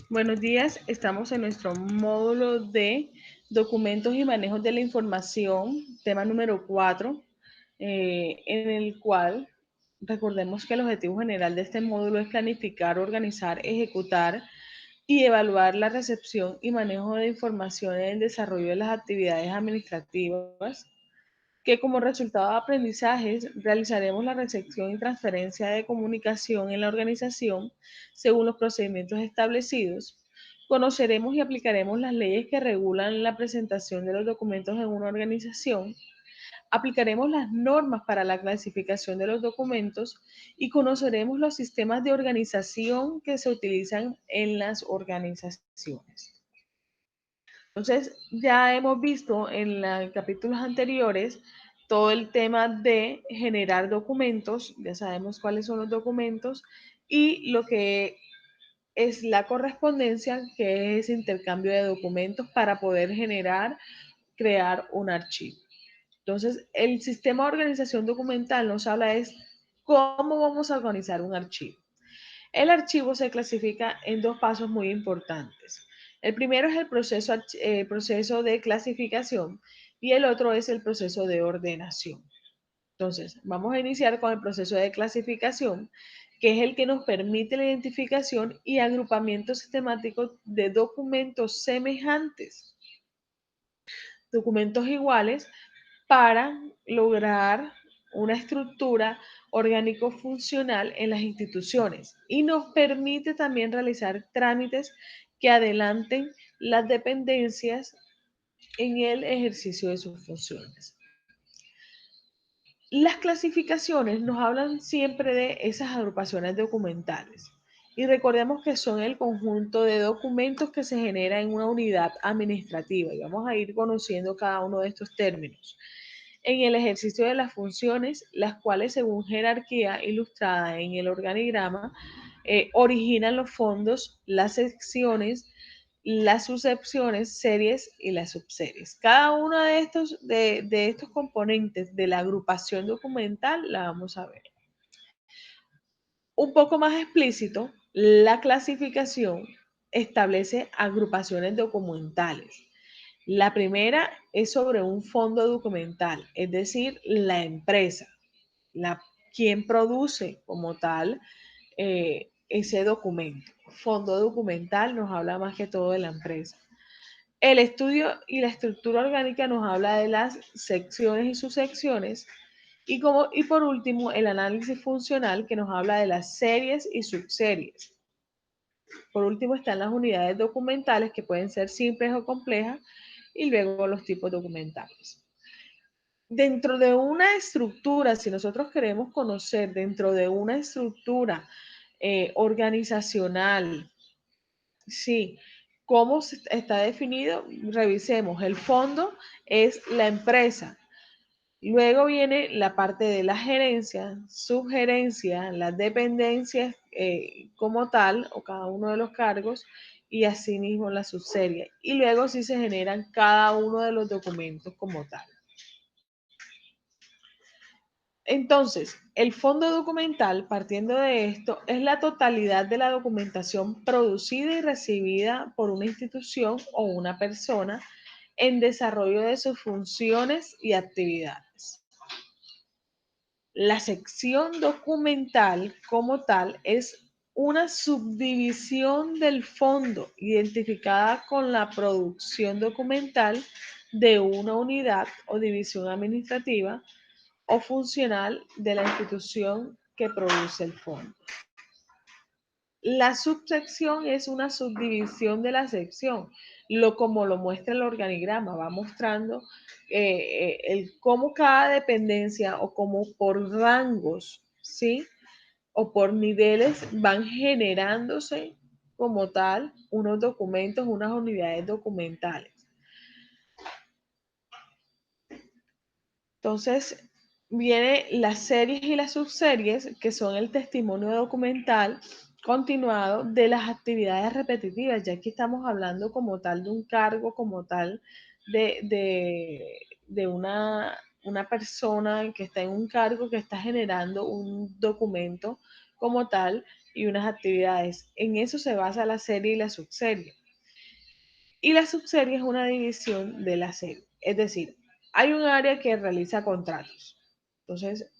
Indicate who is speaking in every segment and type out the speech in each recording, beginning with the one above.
Speaker 1: Buenos días, estamos en nuestro módulo de documentos y manejos de la información, tema número 4, en el cual recordemos que el objetivo general de este módulo es planificar, organizar, ejecutar y evaluar la recepción y manejo de información en el desarrollo de las actividades administrativas, que como resultado de aprendizajes realizaremos la recepción y transferencia de comunicación en la organización según los procedimientos establecidos. Conoceremos y aplicaremos las leyes que regulan la presentación de los documentos en una organización. Aplicaremos las normas para la clasificación de los documentos y conoceremos los sistemas de organización que se utilizan en las organizaciones. Entonces, ya hemos visto en los capítulos anteriores todo el tema de generar documentos, ya sabemos cuáles son los documentos y lo que es la correspondencia, que es intercambio de documentos para poder generar, crear un archivo. Entonces, el sistema de organización documental nos habla es cómo vamos a organizar un archivo. El archivo se clasifica en dos pasos muy importantes. El primero es el proceso de clasificación y el otro es el proceso de ordenación. Entonces, vamos a iniciar con el proceso de clasificación, que es el que nos permite la identificación y agrupamiento sistemático de documentos semejantes, documentos iguales, para lograr una estructura orgánico-funcional en las instituciones y nos permite también realizar trámites que adelanten las dependencias en el ejercicio de sus funciones. Las clasificaciones nos hablan siempre de esas agrupaciones documentales y recordemos que son el conjunto de documentos que se genera en una unidad administrativa y vamos a ir conociendo cada uno de estos términos en el ejercicio de las funciones, las cuales según jerarquía ilustrada en el organigrama, originan los fondos, las secciones, las subsecciones, series y las subseries. Cada uno de estos componentes de la agrupación documental la vamos a ver. Un poco más explícito, la clasificación establece agrupaciones documentales. La primera es sobre un fondo documental, es decir, la empresa, la, quien produce como tal ese documento. Fondo documental nos habla más que todo de la empresa. El estudio y la estructura orgánica nos habla de las secciones y subsecciones. Y por último, el análisis funcional que nos habla de las series y subseries. Por último, están las unidades documentales que pueden ser simples o complejas y luego los tipos documentales. Dentro de una estructura, si nosotros queremos conocer dentro de una estructura organizacional, sí, cómo está definido, revisemos. El fondo es la empresa. Luego viene la parte de la gerencia, subgerencia, las dependencias como tal, o cada uno de los cargos, y asimismo la subserie. Y luego sí se generan cada uno de los documentos como tal. Entonces, el fondo documental, partiendo de esto, es la totalidad de la documentación producida y recibida por una institución o una persona en desarrollo de sus funciones y actividades. La sección documental como tal es una subdivisión del fondo identificada con la producción documental de una unidad o división administrativa o funcional de la institución que produce el fondo. La subsección es una subdivisión de la sección, como lo muestra el organigrama, va mostrando cómo cada dependencia o como por rangos, ¿sí? O por niveles van generándose como tal unos documentos, unas unidades documentales. Entonces, viene las series y las subseries, que son el testimonio documental continuado de las actividades repetitivas. Ya aquí estamos hablando como tal de un cargo, como tal de una persona que está en un cargo que está generando un documento como tal y unas actividades. En eso se basa la serie y la subserie. Y la subserie es una división de la serie. Es decir, hay un área que realiza contratos. Entonces,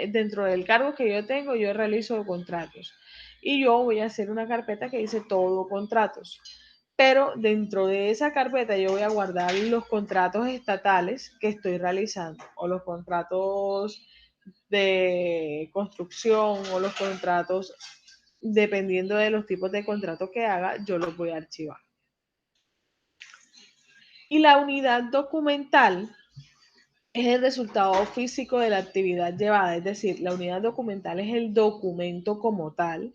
Speaker 1: dentro del cargo que yo tengo, yo realizo contratos. Y yo voy a hacer una carpeta que dice todo contratos. Pero dentro de esa carpeta yo voy a guardar los contratos estatales que estoy realizando o los contratos de construcción o los contratos, dependiendo de los tipos de contratos que haga, yo los voy a archivar. Y la unidad documental es el resultado físico de la actividad llevada, es decir, la unidad documental es el documento como tal,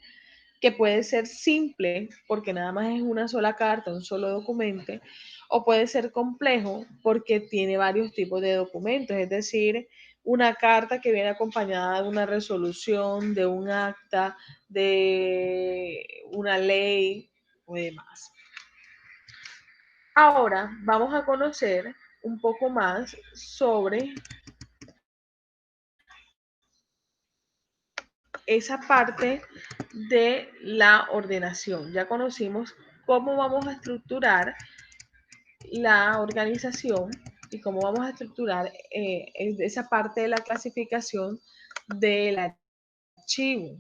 Speaker 1: que puede ser simple, porque nada más es una sola carta, un solo documento, o puede ser complejo, porque tiene varios tipos de documentos, es decir, una carta que viene acompañada de una resolución, de un acta, de una ley o demás. Ahora vamos a conocer un poco más sobre esa parte de la ordenación. Ya conocimos cómo vamos a estructurar la organización y cómo vamos a estructurar esa parte de la clasificación del archivo.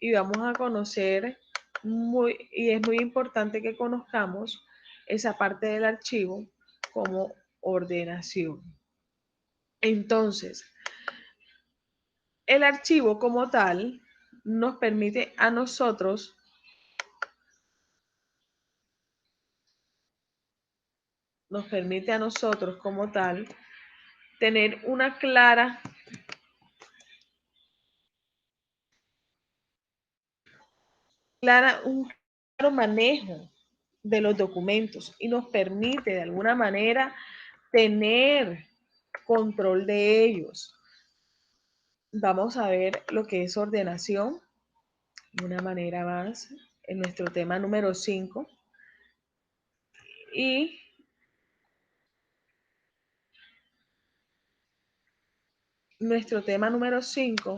Speaker 1: Y vamos a conocer, y es muy importante que conozcamos esa parte del archivo como ordenación. Entonces, el archivo como tal nos permite a nosotros como tal tener un claro manejo de los documentos y nos permite de alguna manera tener control de ellos. Vamos a ver lo que es ordenación de una manera más en nuestro tema número 5 y nuestro tema número 5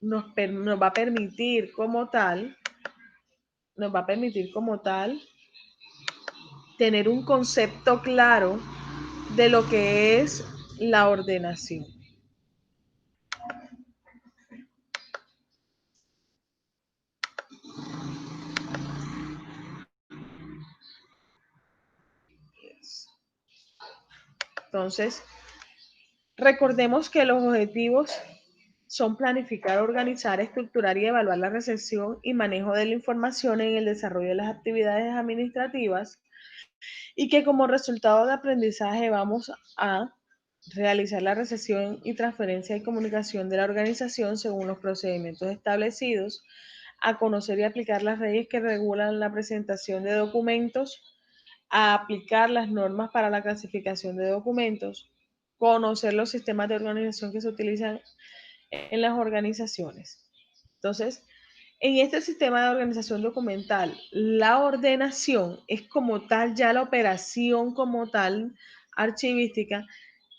Speaker 1: nos va a permitir como tal, tener un concepto claro de lo que es la ordenación. Entonces, recordemos que los objetivos son planificar, organizar, estructurar y evaluar la recepción y manejo de la información en el desarrollo de las actividades administrativas y que como resultado de aprendizaje vamos a realizar la recepción y transferencia y comunicación de la organización según los procedimientos establecidos, a conocer y aplicar las leyes que regulan la presentación de documentos, a aplicar las normas para la clasificación de documentos, conocer los sistemas de organización que se utilizan en las organizaciones. Entonces, en este sistema de organización documental, la ordenación es como tal ya la operación como tal archivística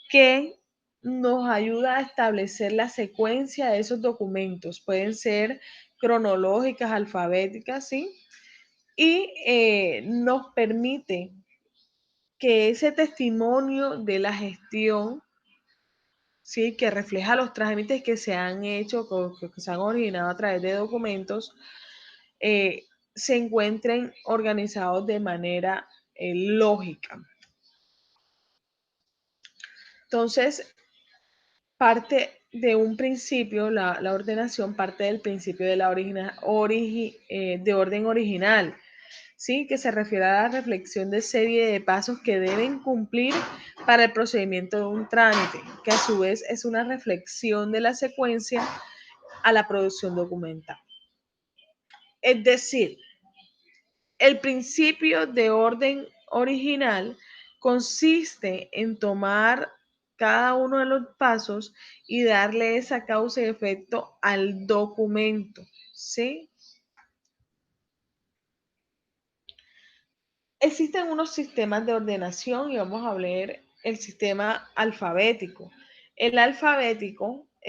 Speaker 1: que nos ayuda a establecer la secuencia de esos documentos. Pueden ser cronológicas, alfabéticas, ¿sí? Y nos permite que ese testimonio de la gestión, ¿sí? Que refleja los trámites que se han hecho, que se han originado a través de documentos, eh, se encuentren organizados de manera lógica. Entonces, parte de un principio, la ordenación parte del principio de, de orden original, ¿sí? Que se refiere a la reflexión de serie de pasos que deben cumplir para el procedimiento de un trámite, que a su vez es una reflexión de la secuencia a la producción documental. Es decir, el principio de orden original consiste en tomar cada uno de los pasos y darle esa causa y efecto al documento, ¿sí? Existen unos sistemas de ordenación y vamos a ver el sistema alfabético. El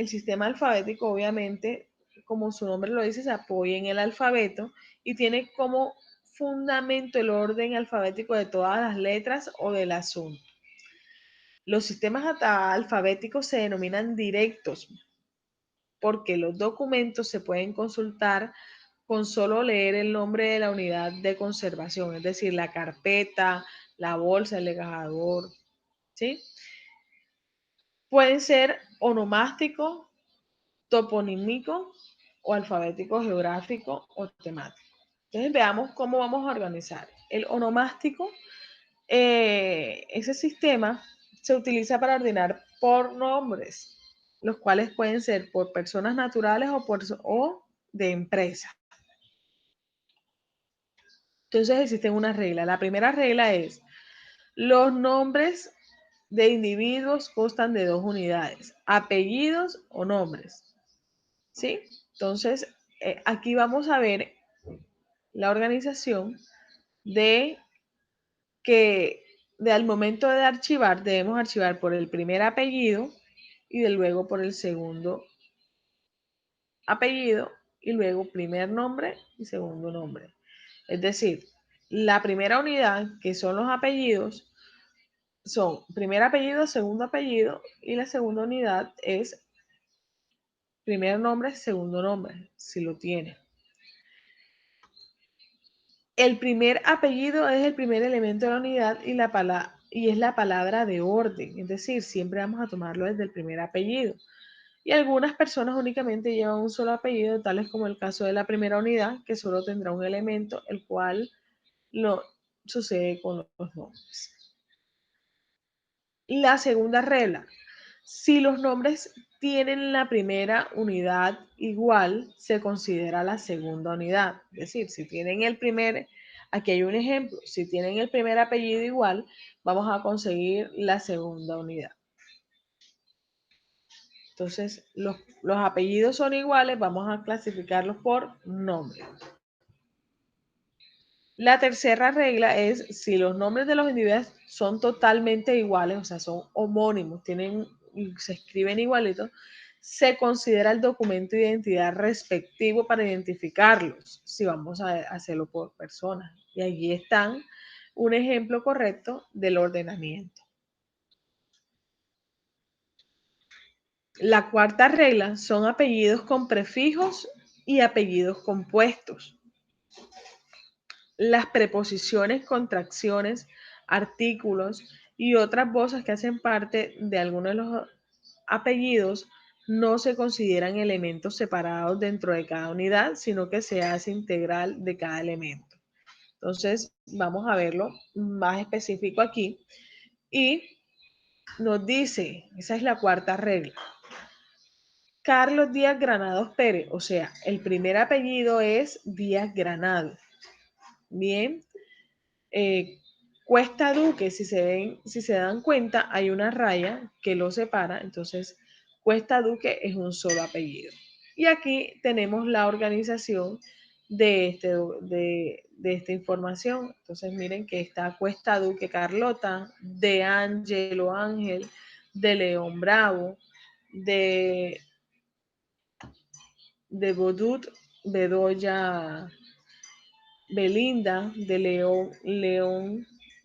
Speaker 1: sistema alfabético, obviamente, como su nombre lo dice, se apoya en el alfabeto y tiene como fundamento el orden alfabético de todas las letras o del asunto. Los sistemas alfabéticos se denominan directos porque los documentos se pueden consultar con solo leer el nombre de la unidad de conservación, es decir, la carpeta, la bolsa, el legajador, ¿sí? Pueden ser onomástico, toponímico o alfabético geográfico o temático. Entonces veamos cómo vamos a organizar. El onomástico, ese sistema se utiliza para ordenar por nombres, los cuales pueden ser por personas naturales o de empresas. Entonces existen unas reglas. La primera regla es, los nombres de individuos constan de dos unidades, apellidos o nombres. ¿Sí? Entonces, aquí vamos a ver la organización de que al momento de archivar debemos archivar por el primer apellido y luego por el segundo apellido y luego primer nombre y segundo nombre. Es decir, la primera unidad, que son los apellidos, son primer apellido, segundo apellido y la segunda unidad es primer nombre, segundo nombre, si lo tiene. El primer apellido es el primer elemento de la unidad y es la palabra de orden, es decir, siempre vamos a tomarlo desde el primer apellido. Y algunas personas únicamente llevan un solo apellido, tales como el caso de la primera unidad, que solo tendrá un elemento, el cual lo sucede con los nombres. La segunda regla, si los nombres tienen la primera unidad igual, se considera la segunda unidad. Es decir, si tienen el primer, aquí hay un ejemplo, si tienen el primer apellido igual, vamos a conseguir la segunda unidad. Entonces, los apellidos son iguales, vamos a clasificarlos por nombre. La tercera regla es si los nombres de los individuos son totalmente iguales, o sea, son homónimos, se escriben igualitos, se considera el documento de identidad respectivo para identificarlos, si vamos a hacerlo por personas. Y allí están un ejemplo correcto del ordenamiento. La cuarta regla son apellidos con prefijos y apellidos compuestos. Las preposiciones, contracciones, artículos y otras voces que hacen parte de algunos de los apellidos no se consideran elementos separados dentro de cada unidad, sino que se hace integral de cada elemento. Entonces, vamos a verlo más específico aquí. Y nos dice, esa es la cuarta regla. Carlos Díaz Granados Pérez, o sea, el primer apellido es Díaz Granados. Bien, Cuesta Duque, si se dan cuenta, hay una raya que lo separa, entonces Cuesta Duque es un solo apellido. Y aquí tenemos la organización de esta información. Entonces miren que está Cuesta Duque Carlota, de Ángelo Ángel, de León Bravo, de Bodut Bedoya Belinda, de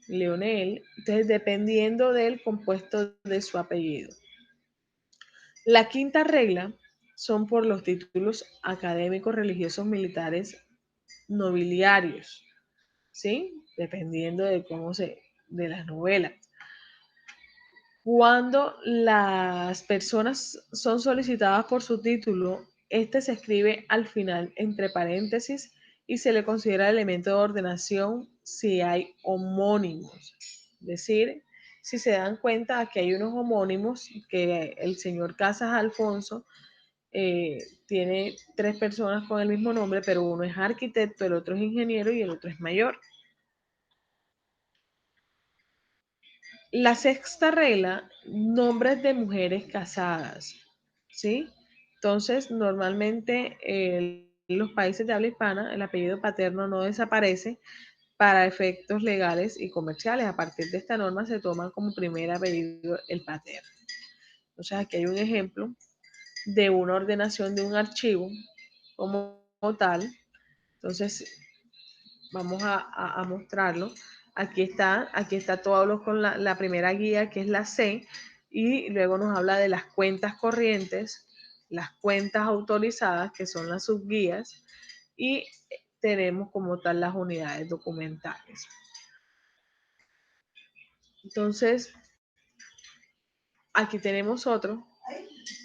Speaker 1: Leonel, entonces dependiendo del compuesto de su apellido. La quinta regla son por los títulos académicos, religiosos, militares, nobiliarios, ¿sí? Dependiendo de las novelas. Cuando las personas son solicitadas por su título, este se escribe al final entre paréntesis y se le considera elemento de ordenación si hay homónimos. Es decir, si se dan cuenta, aquí hay unos homónimos que el señor Casas Alfonso tiene tres personas con el mismo nombre, pero uno es arquitecto, el otro es ingeniero y el otro es mayor. La sexta regla, nombres de mujeres casadas, ¿sí? Entonces, normalmente en los países de habla hispana, el apellido paterno no desaparece para efectos legales y comerciales. A partir de esta norma se toma como primer apellido el paterno. Entonces, aquí hay un ejemplo de una ordenación de un archivo como tal. Entonces, vamos a mostrarlo. Aquí está todos con la primera guía, que es la C, y luego nos habla de las cuentas corrientes, las cuentas autorizadas, que son las subguías, y tenemos como tal las unidades documentales. Entonces, aquí tenemos otro,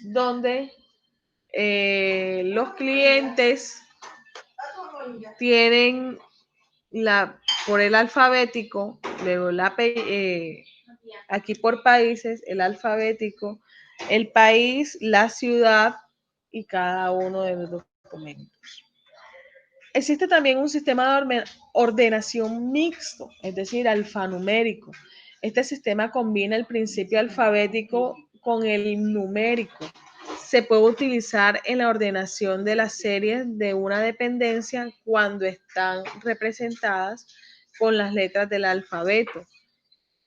Speaker 1: donde los clientes tienen por el alfabético, luego aquí por países, el alfabético, el país, la ciudad y cada uno de los documentos. Existe también un sistema de ordenación mixto, es decir, alfanumérico. Este sistema combina el principio alfabético con el numérico. Se puede utilizar en la ordenación de las series de una dependencia cuando están representadas con las letras del alfabeto,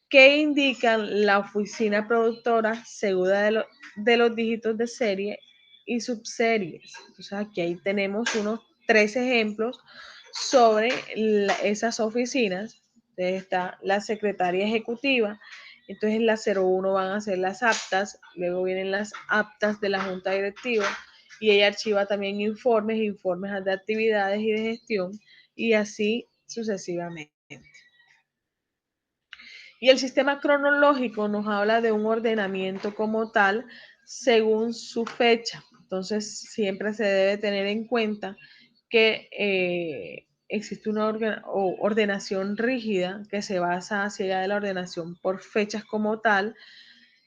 Speaker 1: que indican la oficina productora segura de los dígitos de serie y subseries. Entonces aquí ahí tenemos unos 3 ejemplos sobre esas oficinas. Entonces está la secretaria ejecutiva, entonces la 01 van a ser las actas, luego vienen las actas de la junta directiva y ella archiva también informes de actividades y de gestión y así sucesivamente. Y el sistema cronológico nos habla de un ordenamiento como tal según su fecha. Entonces, siempre se debe tener en cuenta que existe una ordenación rígida que se basa hacia de la ordenación por fechas como tal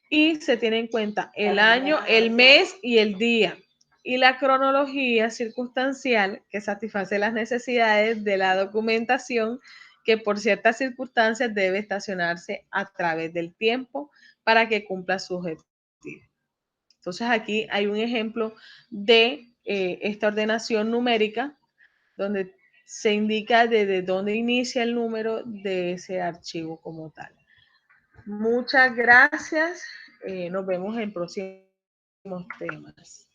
Speaker 1: y se tiene en cuenta el año, el mes y el día. Y la cronología circunstancial que satisface las necesidades de la documentación que por ciertas circunstancias debe estacionarse a través del tiempo para que cumpla su objetivo. Entonces aquí hay un ejemplo de esta ordenación numérica donde se indica desde dónde inicia el número de ese archivo como tal. Muchas gracias. Nos vemos en próximos temas.